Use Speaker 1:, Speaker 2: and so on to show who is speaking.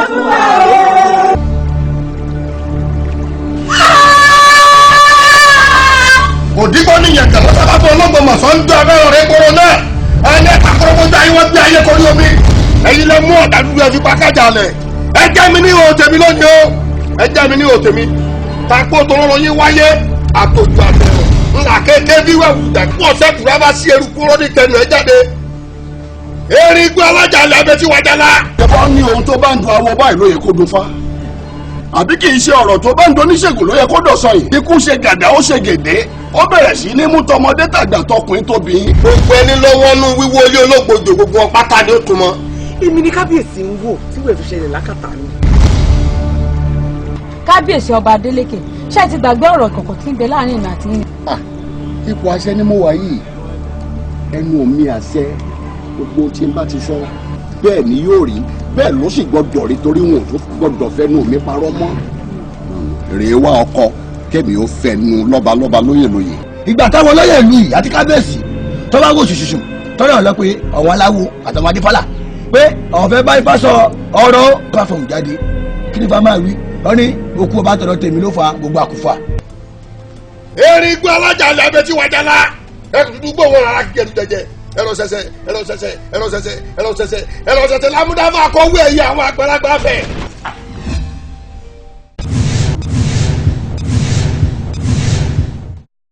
Speaker 1: fún wa o.
Speaker 2: òdìgbò nìyẹn tẹ̀lé sábàbọ̀ ọlọ́gbọ̀n mọ̀sán ń dún abẹ́rẹ́ rẹ̀ kóró náà ẹni àkọ́rọ́mọ́tà yín wọ́n gbé ayé korí omi ẹ̀yin lẹ mú ọ̀dà dúdú ẹ fi pa kájà lẹ̀ ẹ jẹ́ mi ní òtẹ̀mí lónìí o ẹ jẹ́ mi ní òtẹ̀mí takò tó lọ́rọ̀ yín wáyé àtòjú àtẹ̀rọ̀ ńlá kéèké bí wẹ̀wù dàkú ọ̀sẹ̀ kùrẹ́ bá sí eruku rọ́ ní tẹnu ẹ jáde erin gbé alájà lẹ abẹ tí wájà la.
Speaker 3: ìjọba ní ohun tó bá ń dun awọ báyìí ló yẹ kó dun fá àbí kì í ṣe ọ̀rọ̀ tó bá ń dun oníṣègùn ló yẹ kó dọ̀sán yìí ikú ṣe gàdá ó ṣe gèdè ó bẹ̀rẹ̀ sí ní mú tọmọdé tàgbà tọkùnrin tóbi.
Speaker 2: gbogbo ẹni lọ́wọ́ nú wíwó ilé olóògbòjò gbogbo wọn pátá ni ó tún mọ́.
Speaker 4: èmi ni kábíyèsí ń wò tí wẹ́ẹ̀ tó ṣẹlẹ̀ lákàtà mi.
Speaker 5: kábíyèsí ọba Adélékè ṣé ti gbàgbé ọ̀rọ̀ ìkọ̀kọ̀ tí ń bẹ láàrin ìrìn àti yín.
Speaker 3: ipò àṣẹ ni mo wà yìí ẹnu mi àṣẹ gbogbo tí n bá ti sọ bẹ́ẹ̀ ni yóò rí bẹ́ẹ̀ ló sì gbọ́dọ̀ rí torí wọn ò tó gbọ́dọ̀ fẹ́nu mi parọ́ mọ́. rèé wá ọkọ kẹ́mi ó fẹnu lọ́balọ́ba lóyè lóyè.
Speaker 6: ìgbà táwọn olóyè ìlú yìí àti kábíyèsí tó bá wò ṣùṣùṣù tọ́lẹ̀ ọ̀lọ́ pé àwọn aláwo àtàwọn adífálà pé àwọn fẹ́ bá ifá sọ ọ̀rọ̀ ká fọ̀hún jáde kí ni ifá máa wí wọ́n ní okú ọba tọ̀dọ̀ tèmi ló fa gbogbo àkúfà.
Speaker 2: erin gbé alájà lẹ abẹ tí wájà la ẹ dúgbò wọn rárá kí ẹnu jẹjẹ ẹrọ sẹsẹ lámúdáfà kọwé ẹyẹ àwọn àgbàlagbà fẹ.